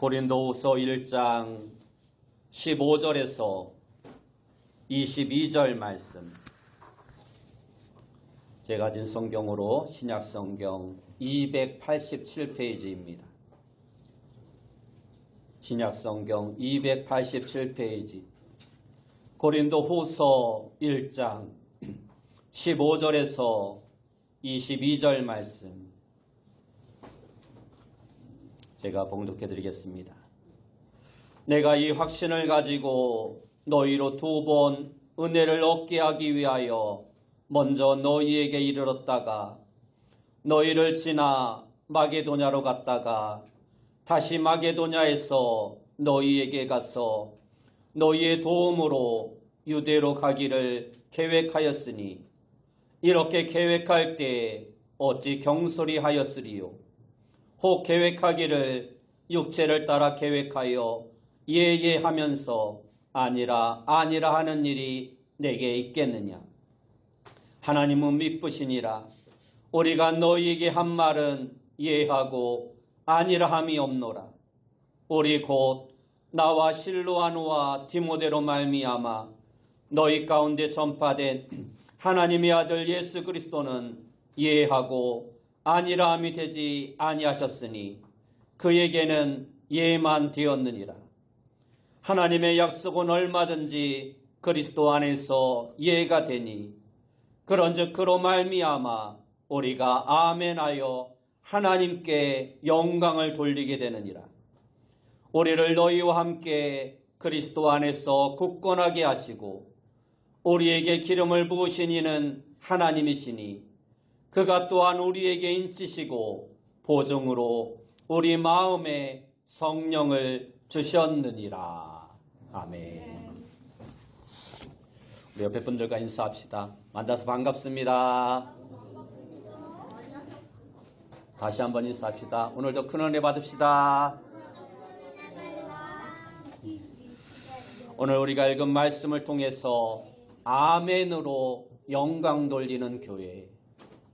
고린도후서 1장 15절에서 22절 말씀, 제가 가진 성경으로 신약성경 287페이지입니다. 신약성경 287페이지, 고린도후서 1장 15절에서 22절 말씀, 제가 봉독해 드리겠습니다. 내가 이 확신을 가지고 너희로 두 번 은혜를 얻게 하기 위하여 먼저 너희에게 이르렀다가 너희를 지나 마게도냐로 갔다가 다시 마게도냐에서 너희에게 가서 너희의 도움으로 유대로 가기를 계획하였으니 이렇게 계획할 때 어찌 경솔히 하였으리요. 혹 계획하기를 육체를 따라 계획하여 예하면서 아니라 하는 일이 내게 있겠느냐. 하나님은 미쁘시니라. 우리가 너희에게 한 말은 예하고 아니라함이 없노라. 우리 곧 나와 실로아누와 디모데로 말미암아 너희 가운데 전파된 하나님의 아들 예수 그리스도는 예하고 아니라함이 되지 아니하셨으니 그에게는 예만 되었느니라. 하나님의 약속은 얼마든지 그리스도 안에서 예가 되니 그런즉 그로 말미암아 우리가 아멘하여 하나님께 영광을 돌리게 되느니라. 우리를 너희와 함께 그리스도 안에서 굳건하게 하시고 우리에게 기름을 부으신 이는 하나님이시니 그가 또한 우리에게 인치시고 보증으로 우리 마음에 성령을 주셨느니라. 아멘. 우리 옆에 분들과 인사합시다. 만나서 반갑습니다. 다시 한번 인사합시다. 오늘도 큰 은혜 받읍시다. 오늘 우리가 읽은 말씀을 통해서 아멘으로 영광 돌리는 교회,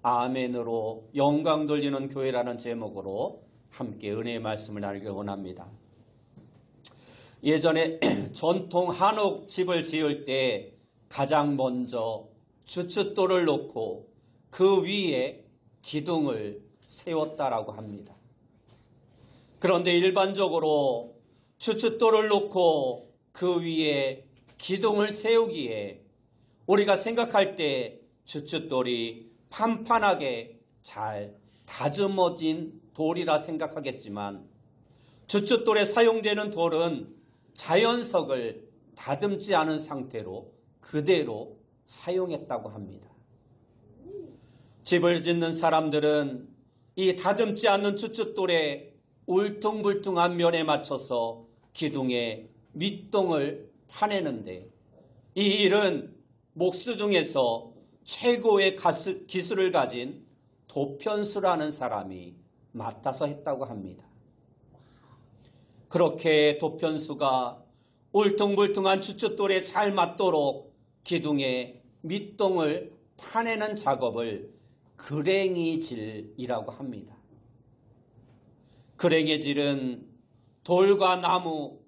아멘으로 영광 돌리는 교회라는 제목으로 함께 은혜의 말씀을 나누기 원합니다. 예전에 전통 한옥 집을 지을 때 가장 먼저 주춧돌을 놓고 그 위에 기둥을 세웠다라고 합니다. 그런데 일반적으로 주춧돌을 놓고 그 위에 기둥을 세우기에 우리가 생각할 때 주춧돌이 판판하게 잘 다듬어진 돌이라 생각하겠지만 주춧돌에 사용되는 돌은 자연석을 다듬지 않은 상태로 그대로 사용했다고 합니다. 집을 짓는 사람들은 이 다듬지 않는 주춧돌의 울퉁불퉁한 면에 맞춰서 기둥에 밑동을 파내는데 이 일은 목수 중에서 최고의 기술을 가진 도편수라는 사람이 맡아서 했다고 합니다. 그렇게 도편수가 울퉁불퉁한 주춧돌에 잘 맞도록 기둥에 밑동을 파내는 작업을 그랭이질이라고 합니다. 그랭이질은 돌과 나무,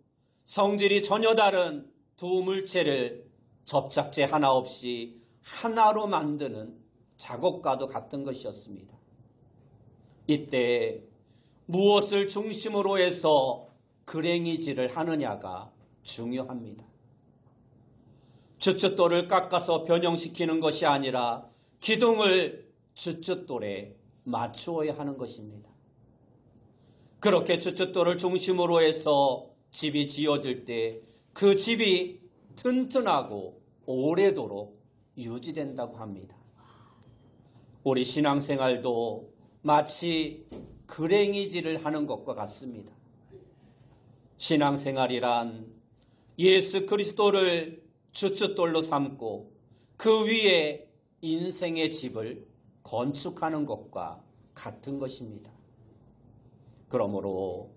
성질이 전혀 다른 두 물체를 접착제 하나 없이 하나로 만드는 작업과도 같은 것이었습니다. 이때 무엇을 중심으로 해서 그랭이질을 하느냐가 중요합니다. 주춧돌을 깎아서 변형시키는 것이 아니라 기둥을 주춧돌에 맞추어야 하는 것입니다. 그렇게 주춧돌을 중심으로 해서 집이 지어질 때 그 집이 튼튼하고 오래도록 유지된다고 합니다. 우리 신앙생활도 마치 그랭이질을 하는 것과 같습니다. 신앙생활이란 예수 그리스도를 주춧돌로 삼고 그 위에 인생의 집을 건축하는 것과 같은 것입니다. 그러므로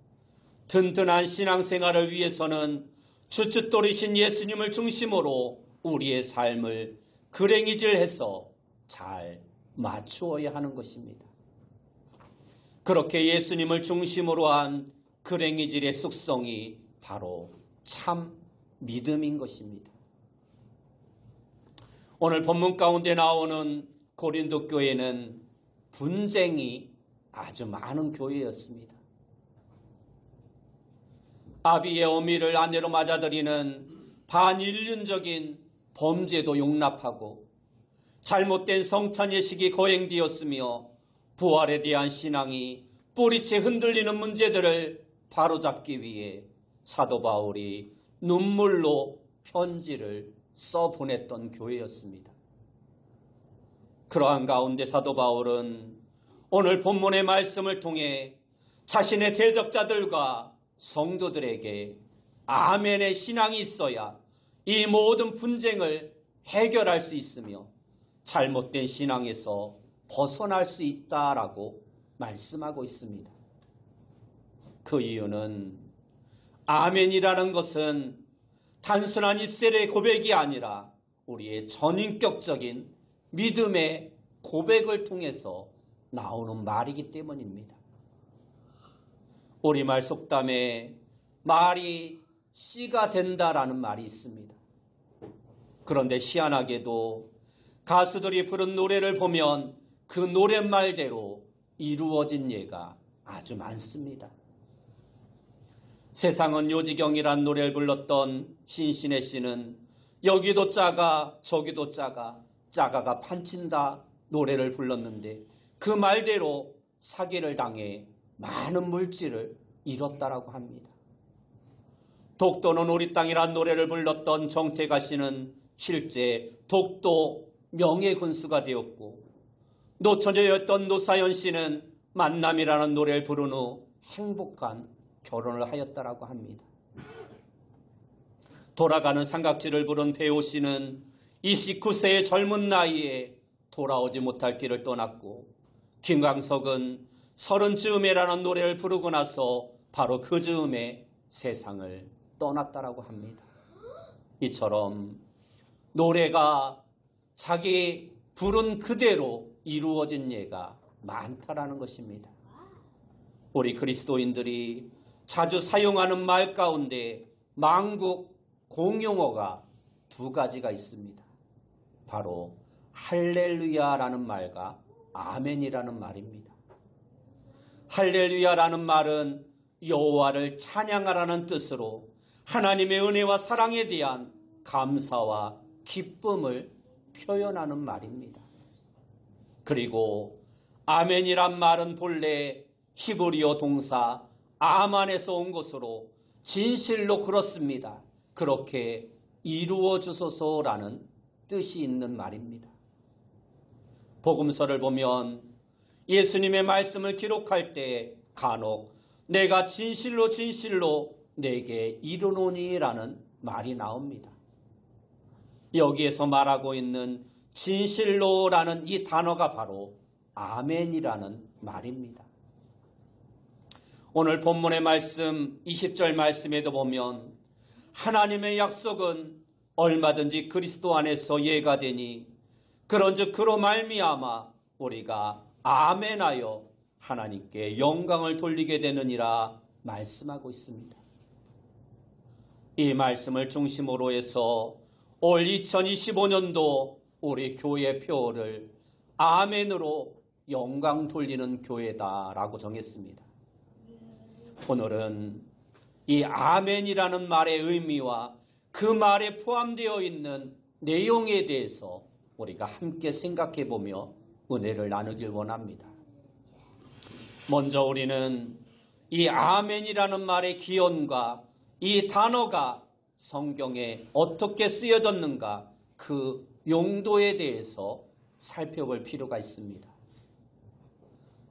튼튼한 신앙생활을 위해서는 주춧돌이신 예수님을 중심으로 우리의 삶을 그랭이질해서 잘 맞추어야 하는 것입니다. 그렇게 예수님을 중심으로 한 그랭이질의 숙성이 바로 참 믿음인 것입니다. 오늘 본문 가운데 나오는 고린도 교회는 분쟁이 아주 많은 교회였습니다. 아비의 어미를 아내로 맞아들이는 반인륜적인 범죄도 용납하고 잘못된 성찬예식이 거행되었으며 부활에 대한 신앙이 뿌리채 흔들리는 문제들을 바로잡기 위해 사도 바울이 눈물로 편지를 써보냈던 교회였습니다. 그러한 가운데 사도 바울은 오늘 본문의 말씀을 통해 자신의 대적자들과 성도들에게 아멘의 신앙이 있어야 이 모든 분쟁을 해결할 수 있으며 잘못된 신앙에서 벗어날 수 있다라고 말씀하고 있습니다. 그 이유는 아멘이라는 것은 단순한 입술의 고백이 아니라 우리의 전인격적인 믿음의 고백을 통해서 나오는 말이기 때문입니다. 우리말 속담에 말이 씨가 된다라는 말이 있습니다. 그런데 희한하게도 가수들이 부른 노래를 보면 그 노랫말대로 이루어진 예가 아주 많습니다. 세상은 요지경이란 노래를 불렀던 신신혜 씨는 여기도 짜가 저기도 짜가 짜가가 판친다 노래를 불렀는데 그 말대로 사기를 당해 많은 물질을 잃었다라고 합니다. 독도는 우리 땅이란 노래를 불렀던 정태가 씨는 실제 독도 명예군수가 되었고 노처녀였던 노사연 씨는 만남이라는 노래를 부른 후 행복한 결혼을 하였다라고 합니다. 돌아가는 삼각지를 부른 배우 씨는 29세의 젊은 나이에 돌아오지 못할 길을 떠났고 김광석은 30즈음에라는 노래를 부르고 나서 바로 그 즈음에 세상을 떠났다라고 합니다. 이처럼 노래가 자기 부른 그대로 이루어진 예가 많다라는 것입니다. 우리 그리스도인들이 자주 사용하는 말 가운데 만국 공용어가 두 가지가 있습니다. 바로 할렐루야라는 말과 아멘이라는 말입니다. 할렐루야라는 말은 여호와를 찬양하라는 뜻으로 하나님의 은혜와 사랑에 대한 감사와 기쁨을 표현하는 말입니다. 그리고 아멘이란 말은 본래 히브리어 동사 아만에서 온 것으로 진실로 그렇습니다. 그렇게 이루어 주소서라는 뜻이 있는 말입니다. 복음서를 보면 예수님의 말씀을 기록할 때 간혹 내가 진실로 진실로 내게 이르노니라는 말이 나옵니다. 여기에서 말하고 있는 진실로라는 이 단어가 바로 아멘이라는 말입니다. 오늘 본문의 말씀 20절 말씀에도 보면 하나님의 약속은 얼마든지 그리스도 안에서 예가 되니 그런즉 그로 말미암아 우리가 아멘하여 하나님께 영광을 돌리게 되느니라 말씀하고 있습니다. 이 말씀을 중심으로 해서 올 2025년도 우리 교회 표어를 아멘으로 영광 돌리는 교회다라고 정했습니다. 오늘은 이 아멘이라는 말의 의미와 그 말에 포함되어 있는 내용에 대해서 우리가 함께 생각해 보며 은혜를 나누길 원합니다. 먼저 우리는 이 아멘이라는 말의 기원과 이 단어가 성경에 어떻게 쓰여졌는가 그 용도에 대해서 살펴볼 필요가 있습니다.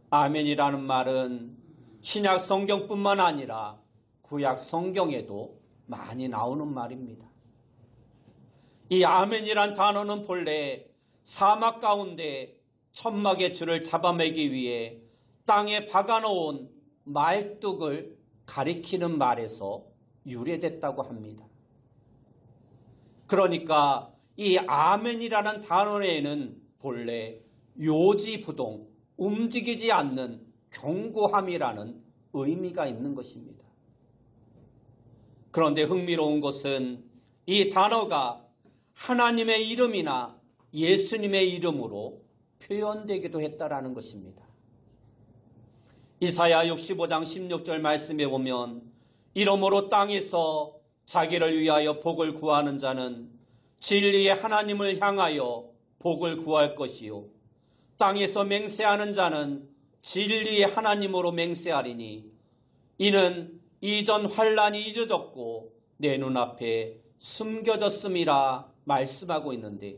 아멘이라는 말은 신약 성경뿐만 아니라 구약 성경에도 많이 나오는 말입니다. 이 아멘이란 단어는 본래 사막 가운데 천막의 줄을 잡아매기 위해 땅에 박아놓은 말뚝을 가리키는 말에서 유래됐다고 합니다. 그러니까 이 아멘이라는 단어에는 본래 요지부동 움직이지 않는 견고함이라는 의미가 있는 것입니다. 그런데 흥미로운 것은 이 단어가 하나님의 이름이나 예수님의 이름으로 표현되기도 했다라는 것입니다. 이사야 65장 16절 말씀에 보면 이러므로 땅에서 자기를 위하여 복을 구하는 자는 진리의 하나님을 향하여 복을 구할 것이요 땅에서 맹세하는 자는 진리의 하나님으로 맹세하리니 이는 이전 환란이 잊어졌고 내 눈앞에 숨겨졌음이라 말씀하고 있는데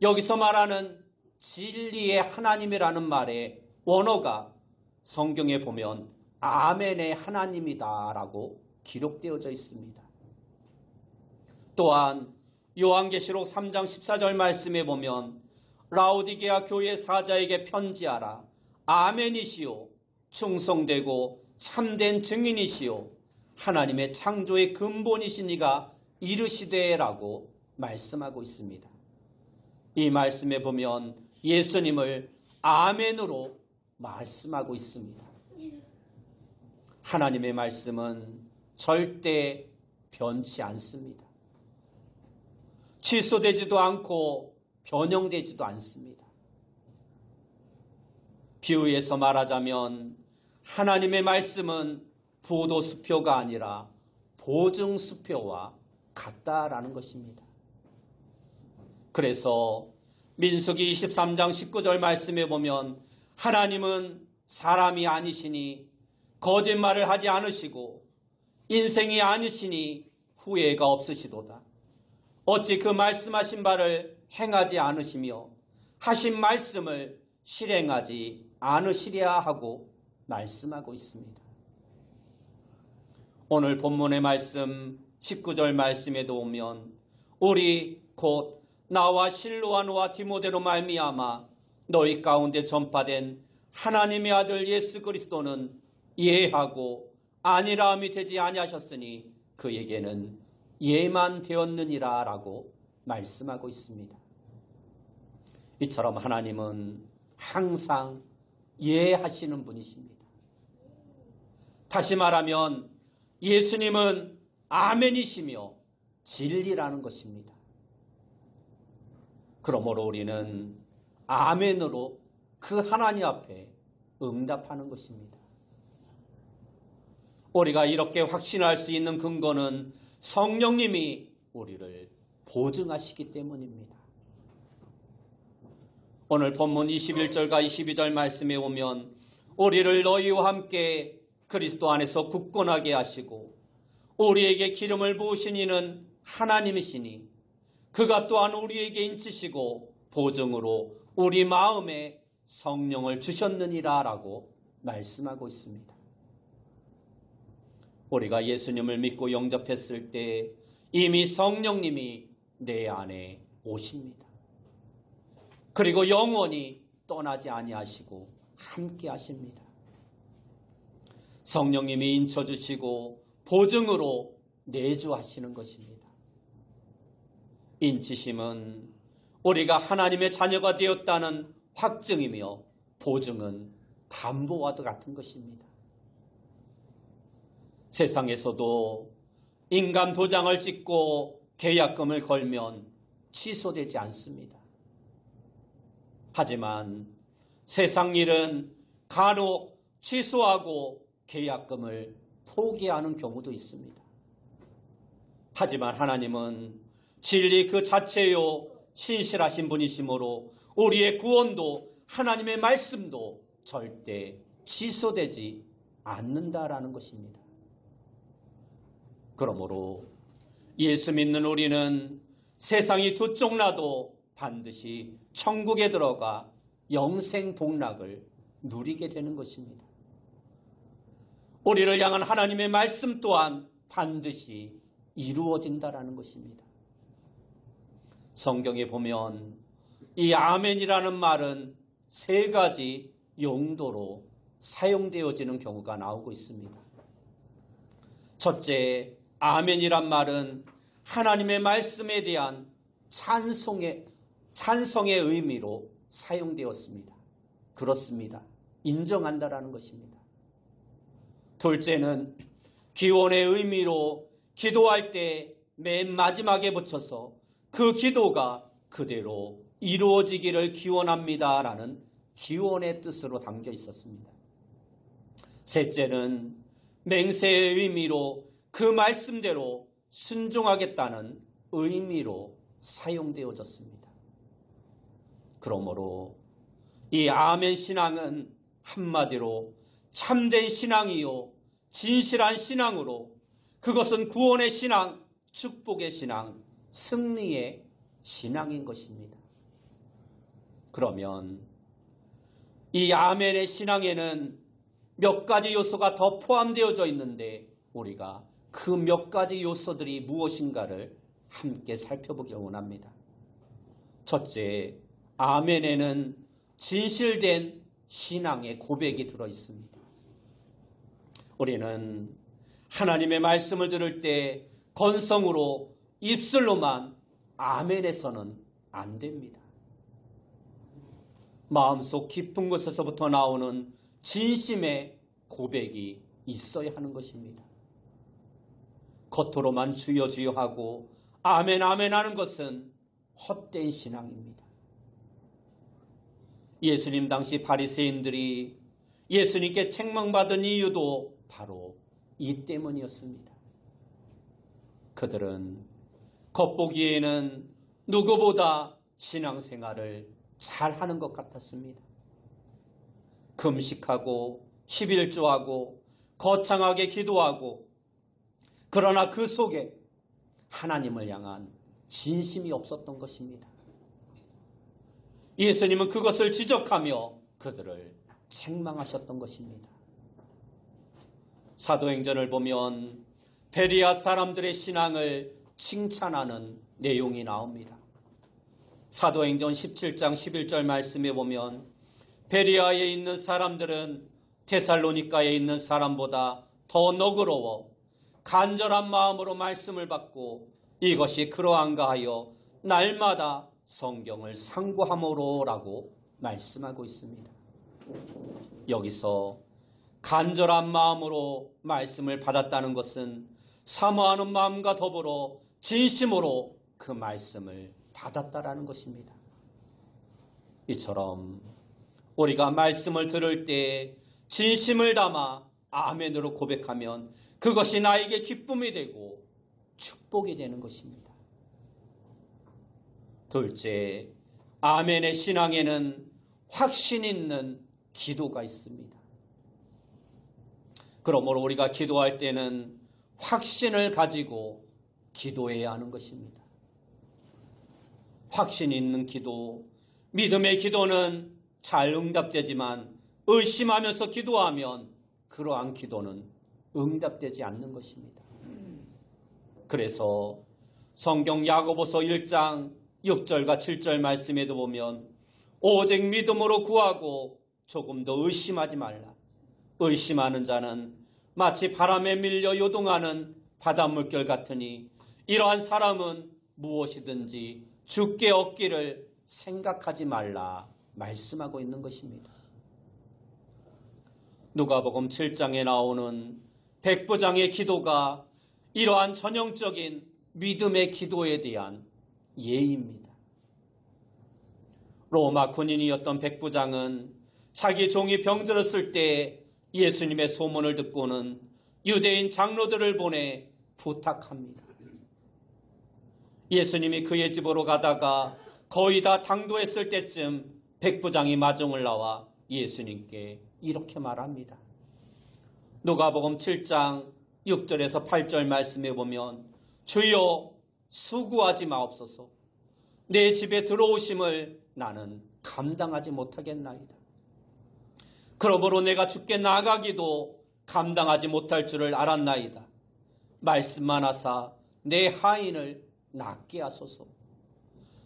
여기서 말하는 진리의 하나님이라는 말의 원어가 성경에 보면 아멘의 하나님이다라고 기록되어져 있습니다. 또한 요한계시록 3장 14절 말씀에 보면 라오디게아 교회 사자에게 편지하라. 아멘이시요 충성되고 참된 증인이시요 하나님의 창조의 근본이시니가 이르시되라고 말씀하고 있습니다. 이 말씀에 보면 예수님을 아멘으로 말씀하고 있습니다. 하나님의 말씀은 절대 변치 않습니다. 취소되지도 않고 변형되지도 않습니다. 비유해서 말하자면 하나님의 말씀은 부도수표가 아니라 보증수표와 같다라는 것입니다. 그래서 민수기 23장 19절 말씀에 보면 하나님은 사람이 아니시니 거짓말을 하지 않으시고 인생이 아니시니 후회가 없으시도다. 어찌 그 말씀하신 바를 행하지 않으시며 하신 말씀을 실행하지 않으시랴 하고 말씀하고 있습니다. 오늘 본문의 말씀 19절 말씀에도 오면 우리 곧 나와 실로아노와 디모데로 말미암아 너희 가운데 전파된 하나님의 아들 예수 그리스도는 예하고 아니라함이 되지 아니하셨으니 그에게는 예만 되었느니라 라고 말씀하고 있습니다. 이처럼 하나님은 항상 예하시는 분이십니다. 다시 말하면 예수님은 아멘이시며 진리라는 것입니다. 그러므로 우리는 아멘으로 그 하나님 앞에 응답하는 것입니다. 우리가 이렇게 확신할 수 있는 근거는 성령님이 우리를 보증하시기 때문입니다. 오늘 본문 21절과 22절 말씀에 오면 우리를 너희와 함께 그리스도 안에서 굳건하게 하시고 우리에게 기름을 부으신 이는 하나님이시니 그가 또한 우리에게 인치시고 보증으로 우리 마음에 성령을 주셨느니라 라고 말씀하고 있습니다. 우리가 예수님을 믿고 영접했을 때 이미 성령님이 내 안에 오십니다. 그리고 영원히 떠나지 아니하시고 함께 하십니다. 성령님이 인쳐주시고 보증으로 내주하시는 것입니다. 인치심은 우리가 하나님의 자녀가 되었다는 확증이며 보증은 담보와도 같은 것입니다. 세상에서도 인감 도장을 찍고 계약금을 걸면 취소되지 않습니다. 하지만 세상 일은 간혹 취소하고 계약금을 포기하는 경우도 있습니다. 하지만 하나님은 진리 그 자체요 신실하신 분이시므로 우리의 구원도 하나님의 말씀도 절대 취소되지 않는다라는 것입니다. 그러므로 예수 믿는 우리는 세상이 두 쪽 나도 반드시 천국에 들어가 영생 복락을 누리게 되는 것입니다. 우리를 향한 하나님의 말씀 또한 반드시 이루어진다라는 것입니다. 성경에 보면 이 아멘이라는 말은 세 가지 용도로 사용되어지는 경우가 나오고 있습니다. 첫째, 아멘이란 말은 하나님의 말씀에 대한 찬성의 의미로 사용되었습니다. 그렇습니다. 인정한다라는 것입니다. 둘째는 기원의 의미로 기도할 때 맨 마지막에 붙여서 그 기도가 그대로 이루어지기를 기원합니다라는 기원의 뜻으로 담겨 있었습니다. 셋째는 맹세의 의미로 그 말씀대로 순종하겠다는 의미로 사용되어졌습니다. 그러므로 이 아멘 신앙은 한마디로 참된 신앙이요 진실한 신앙으로, 그것은 구원의 신앙, 축복의 신앙, 승리의 신앙인 것입니다. 그러면 이 아멘의 신앙에는 몇 가지 요소가 더 포함되어져 있는데 우리가 그 몇 가지 요소들이 무엇인가를 함께 살펴보길 원합니다. 첫째, 아멘에는 진실된 신앙의 고백이 들어 있습니다. 우리는 하나님의 말씀을 들을 때 건성으로 입술로만 아멘해서는 안 됩니다. 마음속 깊은 곳에서부터 나오는 진심의 고백이 있어야 하는 것입니다. 겉으로만 주여 주여 하고 아멘 아멘 하는 것은 헛된 신앙입니다. 예수님 당시 바리새인들이 예수님께 책망받은 이유도 바로 이 때문이었습니다. 그들은 겉보기에는 누구보다 신앙생활을 잘하는 것 같았습니다. 금식하고 11조하고 거창하게 기도하고, 그러나 그 속에 하나님을 향한 진심이 없었던 것입니다. 예수님은 그것을 지적하며 그들을 책망하셨던 것입니다. 사도행전을 보면 베레아 사람들의 신앙을 칭찬하는 내용이 나옵니다. 사도행전 17장 11절 말씀에 보면 베레아에 있는 사람들은 데살로니가에 있는 사람보다 더 너그러워 간절한 마음으로 말씀을 받고 이것이 그러한가 하여 날마다 성경을 상고함으로라고 말씀하고 있습니다. 여기서 간절한 마음으로 말씀을 받았다는 것은 사모하는 마음과 더불어 진심으로 그 말씀을 받았다라는 것입니다. 이처럼 우리가 말씀을 들을 때 진심을 담아 아멘으로 고백하면 그것이 나에게 기쁨이 되고 축복이 되는 것입니다. 둘째, 아멘의 신앙에는 확신 있는 기도가 있습니다. 그러므로 우리가 기도할 때는 확신을 가지고 기도해야 하는 것입니다. 확신 있는 기도, 믿음의 기도는 잘 응답되지만 의심하면서 기도하면 그러한 기도는 응답되지 않는 것입니다. 그래서 성경 야고보서 1장 6절과 7절 말씀에도 보면 오직 믿음으로 구하고 조금 더 의심하지 말라. 의심하는 자는 마치 바람에 밀려 요동하는 바닷물결 같으니 이러한 사람은 무엇이든지 주께 얻기를 생각하지 말라 말씀하고 있는 것입니다. 누가복음 7장에 나오는 백부장의 기도가 이러한 전형적인 믿음의 기도에 대한 예입니다. 로마 군인이었던 백부장은 자기 종이 병들었을 때 예수님의 소문을 듣고는 유대인 장로들을 보내 부탁합니다. 예수님이 그의 집으로 가다가 거의 다 당도했을 때쯤 백부장이 마중을 나와 예수님께 이렇게 말합니다. 누가복음 7장 6절에서 8절 말씀에 보면 주여 수고하지 마옵소서. 내 집에 들어오심을 나는 감당하지 못하겠나이다. 그러므로 내가 주께 나가기도 감당하지 못할 줄을 알았나이다. 말씀만 하사 내 하인을 낫게 하소서.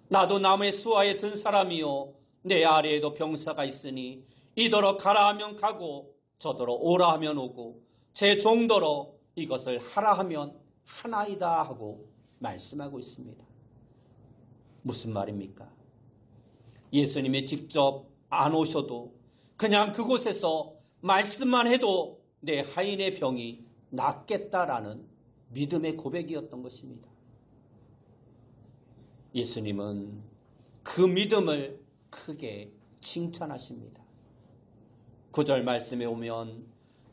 나도 남의 수하에 든 사람이요 내 아래에도 병사가 있으니 이더러 가라 하면 가고 저더러 오라 하면 오고 제 종더러 이것을 하라 하면 하나이다 하고 말씀하고 있습니다. 무슨 말입니까? 예수님이 직접 안 오셔도 그냥 그곳에서 말씀만 해도 내 하인의 병이 낫겠다라는 믿음의 고백이었던 것입니다. 예수님은 그 믿음을 크게 칭찬하십니다. 9절 말씀에 오면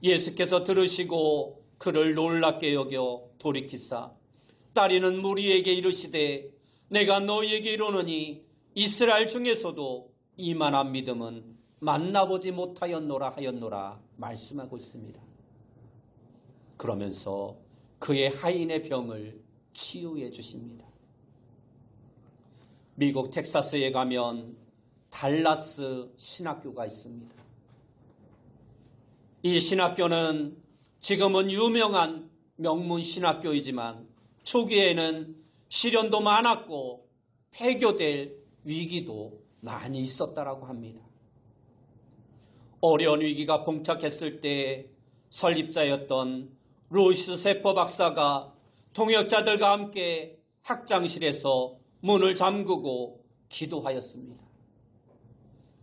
예수께서 들으시고 그를 놀랍게 여겨 돌이키사 따리는 무리에게 이르시되 내가 너희에게 이르노니 이스라엘 중에서도 이만한 믿음은 만나보지 못하였노라 말씀하고 있습니다. 그러면서 그의 하인의 병을 치유해 주십니다. 미국 텍사스에 가면 달라스 신학교가 있습니다. 이 신학교는 지금은 유명한 명문 신학교이지만 초기에는 시련도 많았고 폐교될 위기도 많이 있었다라고 합니다. 어려운 위기가 봉착했을 때 설립자였던 루이스 세퍼 박사가 동역자들과 함께 학장실에서 문을 잠그고 기도하였습니다.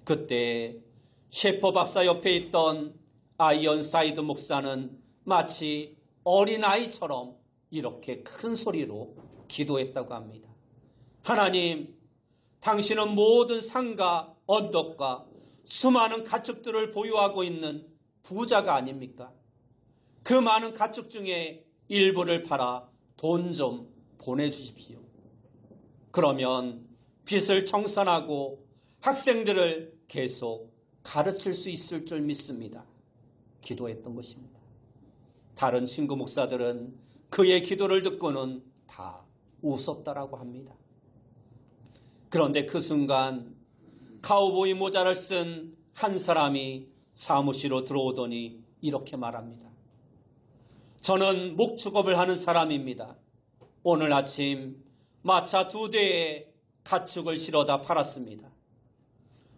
그때 셰퍼 박사 옆에 있던 아이언사이드 목사는 마치 어린아이처럼 이렇게 큰 소리로 기도했다고 합니다. 하나님, 당신은 모든 산과 언덕과 수많은 가축들을 보유하고 있는 부자가 아닙니까? 그 많은 가축 중에 일부를 팔아 돈 좀 보내주십시오. 그러면 빚을 청산하고 학생들을 계속 가르칠 수 있을 줄 믿습니다. 기도했던 것입니다. 다른 친구 목사들은 그의 기도를 듣고는 다 웃었다라고 합니다. 그런데 그 순간 카우보이 모자를 쓴 한 사람이 사무실로 들어오더니 이렇게 말합니다. 저는 목축업을 하는 사람입니다. 오늘 아침 마차 2대에 가축을 실어다 팔았습니다.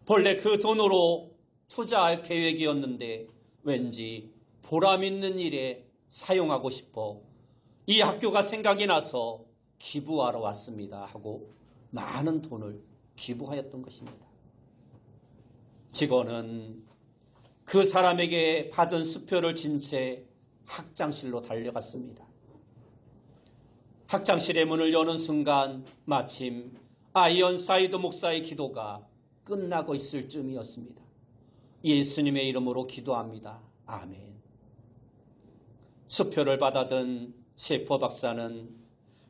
본래 그 돈으로 투자할 계획이었는데 왠지 보람 있는 일에 사용하고 싶어 이 학교가 생각이 나서 기부하러 왔습니다 하고 많은 돈을 기부하였던 것입니다. 직원은 그 사람에게 받은 수표를 진 채 학장실로 달려갔습니다. 학장실의 문을 여는 순간 마침 아이언사이드 목사의 기도가 끝나고 있을 쯤이었습니다. 예수님의 이름으로 기도합니다. 아멘. 수표를 받아든 셰퍼 박사는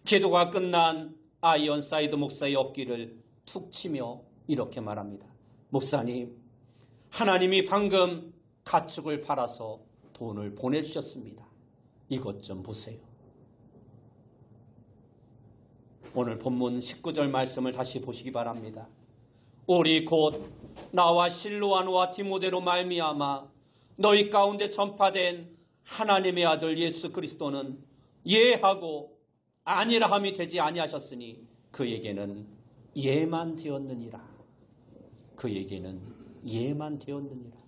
기도가 끝난 아이언사이드 목사의 어깨를 툭 치며 이렇게 말합니다. 목사님, 하나님이 방금 가축을 팔아서 돈을 보내주셨습니다. 이것 좀 보세요. 오늘 본문 19절 말씀을 다시 보시기 바랍니다. 우리 곧 나와 실로아노와 디모데로 말미암아 너희 가운데 전파된 하나님의 아들 예수 그리스도는 예하고 아니라함이 되지 아니하셨으니 그에게는 예만 되었느니라. 그에게는 예만 되었느니라.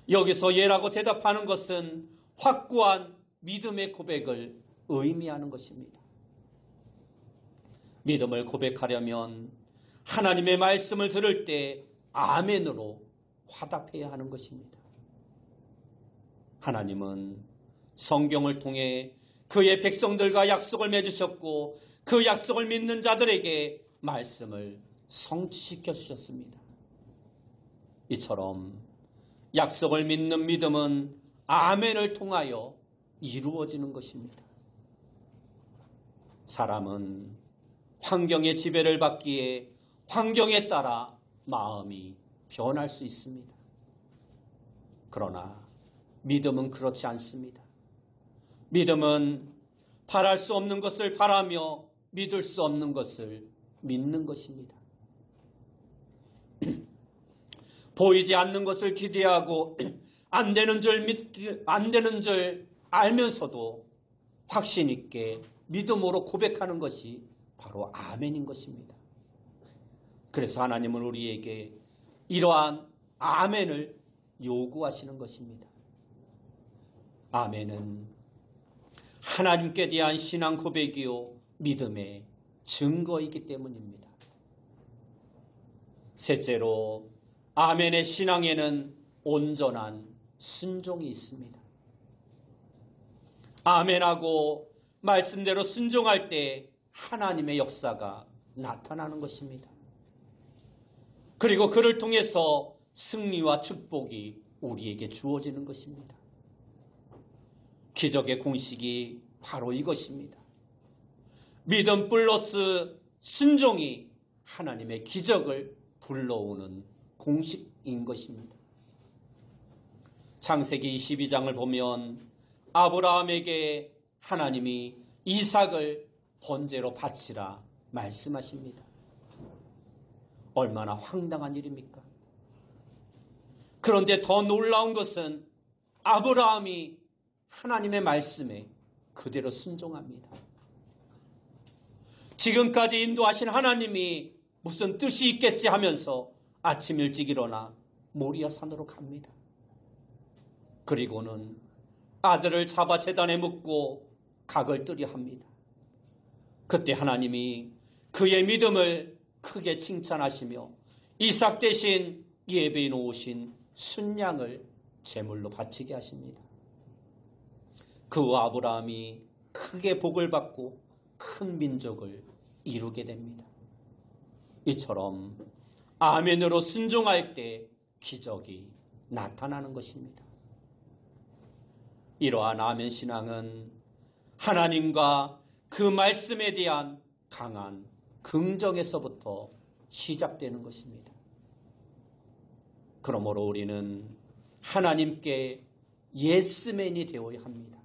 여기서 예라고 대답하는 것은 확고한 믿음의 고백을 의미하는 것입니다. 믿음을 고백하려면 하나님의 말씀을 들을 때 아멘으로 화답해야 하는 것입니다. 하나님은 성경을 통해 그의 백성들과 약속을 맺으셨고 그 약속을 믿는 자들에게 말씀을 성취시켜 주셨습니다. 이처럼 약속을 믿는 믿음은 아멘을 통하여 이루어지는 것입니다. 사람은 환경의 지배를 받기에 환경에 따라 마음이 변할 수 있습니다. 그러나 믿음은 그렇지 않습니다. 믿음은 바랄 수 없는 것을 바라며 믿을 수 없는 것을 믿는 것입니다. 보이지 않는 것을 기대하고 안 되는 줄 알면서도 확신 있게 믿음으로 고백하는 것이 바로 아멘인 것입니다. 그래서 하나님은 우리에게 이러한 아멘을 요구하시는 것입니다. 아멘은 하나님께 대한 신앙 고백이요 믿음의 증거이기 때문입니다. 셋째로 아멘의 신앙에는 온전한 순종이 있습니다. 아멘하고 말씀대로 순종할 때 하나님의 역사가 나타나는 것입니다. 그리고 그를 통해서 승리와 축복이 우리에게 주어지는 것입니다. 기적의 공식이 바로 이것입니다. 믿음 플러스 순종이 하나님의 기적을 불러오는 공식인 것입니다. 창세기 22장을 보면 아브라함에게 하나님이 이삭을 번제로 바치라 말씀하십니다. 얼마나 황당한 일입니까? 그런데 더 놀라운 것은 아브라함이 하나님의 말씀에 그대로 순종합니다. 지금까지 인도하신 하나님이 무슨 뜻이 있겠지 하면서 아침 일찍 일어나 모리아 산으로 갑니다. 그리고는 아들을 잡아 제단에 묻고 각을 뜨려 합니다. 그때 하나님이 그의 믿음을 크게 칭찬하시며 이삭 대신 예배에 놓으신 순양을 제물로 바치게 하십니다. 그 아브라함이 크게 복을 받고 큰 민족을 이루게 됩니다. 이처럼 아멘으로 순종할 때 기적이 나타나는 것입니다. 이러한 아멘 신앙은 하나님과 그 말씀에 대한 강한 긍정에서부터 시작되는 것입니다. 그러므로 우리는 하나님께 예스맨이 되어야 합니다.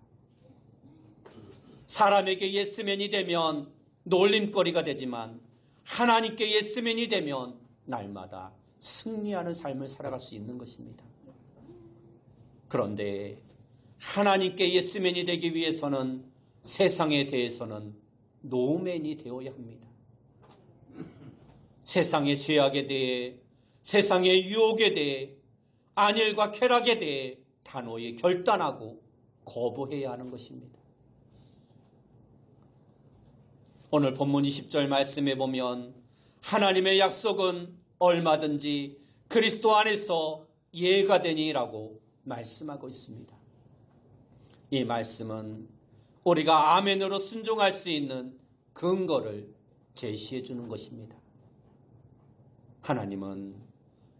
사람에게 예스맨이 되면 놀림거리가 되지만 하나님께 예스맨이 되면 날마다 승리하는 삶을 살아갈 수 있는 것입니다. 그런데 하나님께 예스맨이 되기 위해서는 세상에 대해서는 노맨이 되어야 합니다. 세상의 죄악에 대해, 세상의 유혹에 대해, 안일과 쾌락에 대해 단호히 결단하고 거부해야 하는 것입니다. 오늘 본문 20절 말씀에 보면 하나님의 약속은 얼마든지 그리스도 안에서 예가 되니라고 말씀하고 있습니다. 이 말씀은 우리가 아멘으로 순종할 수 있는 근거를 제시해 주는 것입니다. 하나님은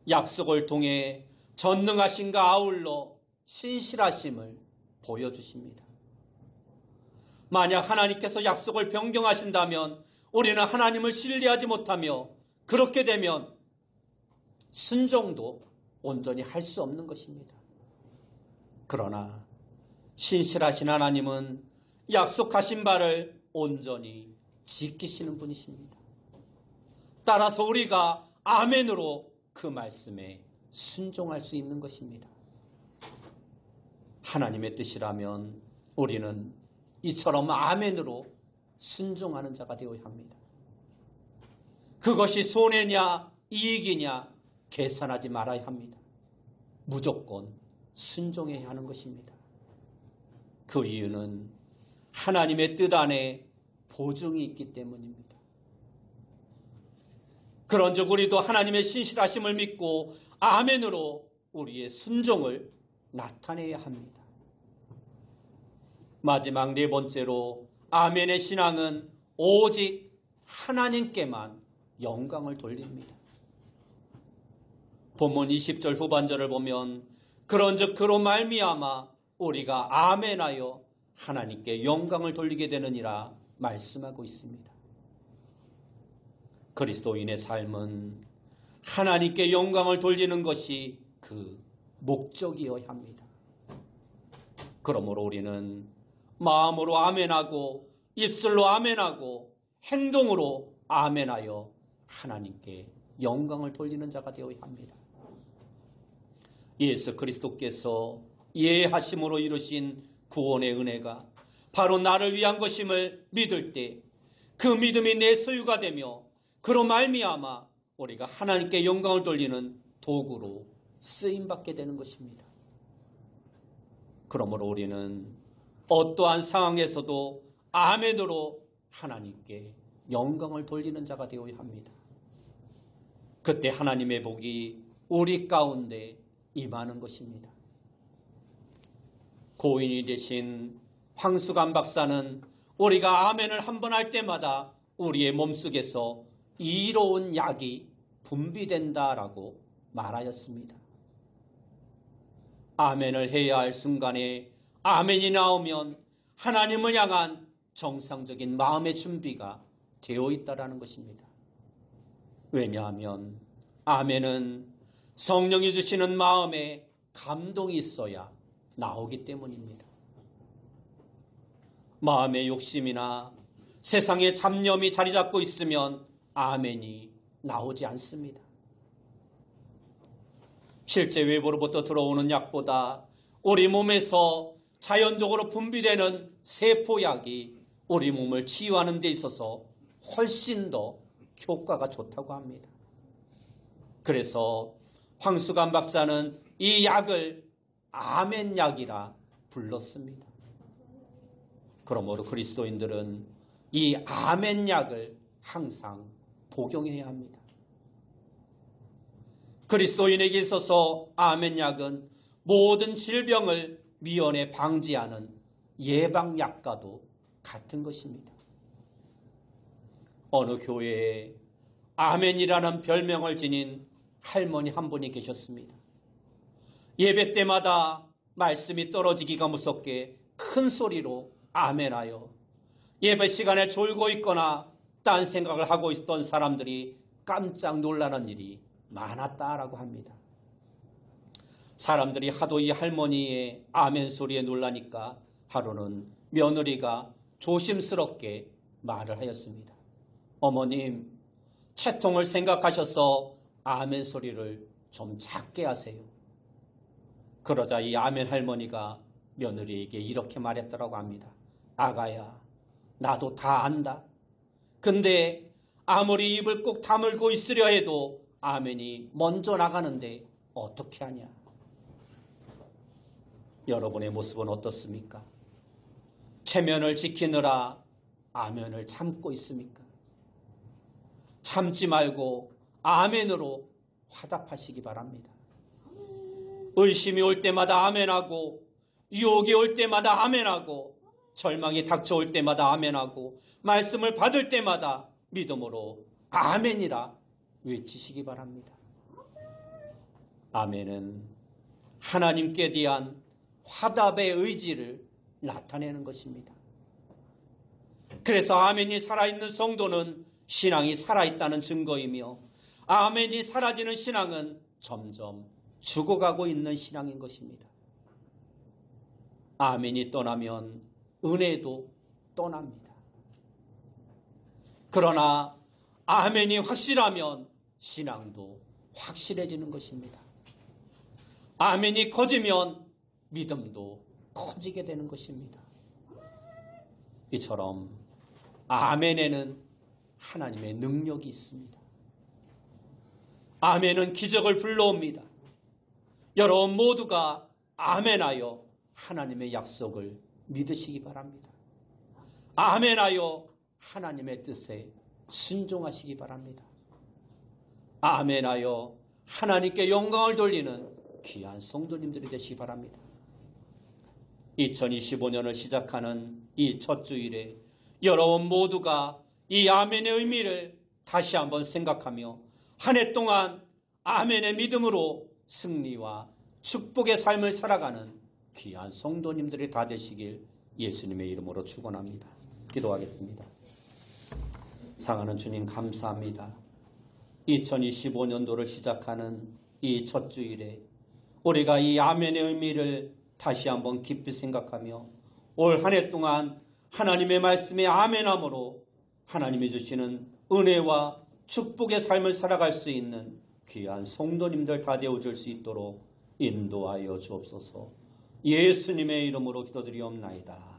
약속을 통해 전능하심과 아울러 신실하심을 보여주십니다. 만약 하나님께서 약속을 변경하신다면 우리는 하나님을 신뢰하지 못하며 그렇게 되면 순종도 온전히 할 수 없는 것입니다. 그러나 신실하신 하나님은 약속하신 바를 온전히 지키시는 분이십니다. 따라서 우리가 아멘으로 그 말씀에 순종할 수 있는 것입니다. 하나님의 뜻이라면 우리는 이처럼 아멘으로 순종하는 자가 되어야 합니다. 그것이 손해냐 이익이냐 계산하지 말아야 합니다. 무조건 순종해야 하는 것입니다. 그 이유는 하나님의 뜻 안에 보증이 있기 때문입니다. 그런즉 우리도 하나님의 신실하심을 믿고 아멘으로 우리의 순종을 나타내야 합니다. 마지막 네 번째로 아멘의 신앙은 오직 하나님께만 영광을 돌립니다. 본문 20절 후반절을 보면 그런즉 그로 말미암아 우리가 아멘하여 하나님께 영광을 돌리게 되느니라 말씀하고 있습니다. 그리스도인의 삶은 하나님께 영광을 돌리는 것이 그 목적이어야 합니다. 그러므로 우리는 마음으로 아멘하고 입술로 아멘하고 행동으로 아멘하여 하나님께 영광을 돌리는 자가 되어야 합니다. 예수 그리스도께서 예하심으로 이루신 구원의 은혜가 바로 나를 위한 것임을 믿을 때 그 믿음이 내 소유가 되며 그로 말미암아 우리가 하나님께 영광을 돌리는 도구로 쓰임받게 되는 것입니다. 그러므로 우리는 어떠한 상황에서도 아멘으로 하나님께 영광을 돌리는 자가 되어야 합니다. 그때 하나님의 복이 우리 가운데 임하는 것입니다. 고인이 되신 황수관 박사는 우리가 아멘을 한 번 할 때마다 우리의 몸속에서 이로운 약이 분비된다라고 말하였습니다. 아멘을 해야 할 순간에 아멘이 나오면 하나님을 향한 정상적인 마음의 준비가 되어 있다라는 것입니다. 왜냐하면 아멘은 성령이 주시는 마음에 감동이 있어야 나오기 때문입니다. 마음의 욕심이나 세상의 잡념이 자리 잡고 있으면 아멘이 나오지 않습니다. 실제 외부로부터 들어오는 약보다 우리 몸에서 자연적으로 분비되는 세포약이 우리 몸을 치유하는 데 있어서 훨씬 더 효과가 좋다고 합니다. 그래서 황수관 박사는 이 약을 아멘약이라 불렀습니다. 그러므로 그리스도인들은 이 아멘약을 항상 복용해야 합니다. 그리스도인에게 있어서 아멘약은 모든 질병을 미연에 방지하는 예방약과도 같은 것입니다. 어느 교회에 아멘이라는 별명을 지닌 할머니 한 분이 계셨습니다. 예배 때마다 말씀이 떨어지기가 무섭게 큰 소리로 아멘하여 예배 시간에 졸고 있거나 딴 생각을 하고 있던 사람들이 깜짝 놀라는 일이 많았다라고 합니다. 사람들이 하도 이 할머니의 아멘 소리에 놀라니까 하루는 며느리가 조심스럽게 말을 하였습니다. 어머님, 채통을 생각하셔서 아멘 소리를 좀 작게 하세요. 그러자 이 아멘 할머니가 며느리에게 이렇게 말했더라고 합니다. 아가야, 나도 다 안다. 근데 아무리 입을 꼭 다물고 있으려 해도 아멘이 먼저 나가는데 어떻게 하냐. 여러분의 모습은 어떻습니까? 체면을 지키느라 아멘을 참고 있습니까? 참지 말고 아멘으로 화답하시기 바랍니다. 의심이 올 때마다 아멘하고, 유혹이 올 때마다 아멘하고, 절망이 닥쳐올 때마다 아멘하고, 말씀을 받을 때마다 믿음으로 아멘이라 외치시기 바랍니다. 아멘은 하나님께 대한 화답의 의지를 나타내는 것입니다. 그래서 아멘이 살아있는 성도는 신앙이 살아있다는 증거이며, 아멘이 사라지는 신앙은 점점 죽어가고 있는 신앙인 것입니다. 아멘이 떠나면 은혜도 떠납니다. 그러나 아멘이 확실하면 신앙도 확실해지는 것입니다. 아멘이 커지면 믿음도 커지게 되는 것입니다. 이처럼 아멘에는 하나님의 능력이 있습니다. 아멘은 기적을 불러옵니다. 여러분 모두가 아멘하여 하나님의 약속을 믿으시기 바랍니다. 아멘하여 하나님의 뜻에 순종하시기 바랍니다. 아멘하여 하나님께 영광을 돌리는 귀한 성도님들이 되시기 바랍니다. 2025년을 시작하는 이 첫 주일에 여러분 모두가 이 아멘의 의미를 다시 한번 생각하며 한 해 동안 아멘의 믿음으로 승리와 축복의 삶을 살아가는 귀한 성도님들이 다 되시길 예수님의 이름으로 축원합니다. 기도하겠습니다. 사랑하는 주님, 감사합니다. 2025년도를 시작하는 이 첫 주일에 우리가 이 아멘의 의미를 다시 한번 깊이 생각하며 올 한 해 동안 하나님의 말씀에 아멘함으로 하나님이 주시는 은혜와 축복의 삶을 살아갈 수 있는 귀한 성도님들 다 되어줄 수 있도록 인도하여 주옵소서. 예수님의 이름으로 기도드리옵나이다.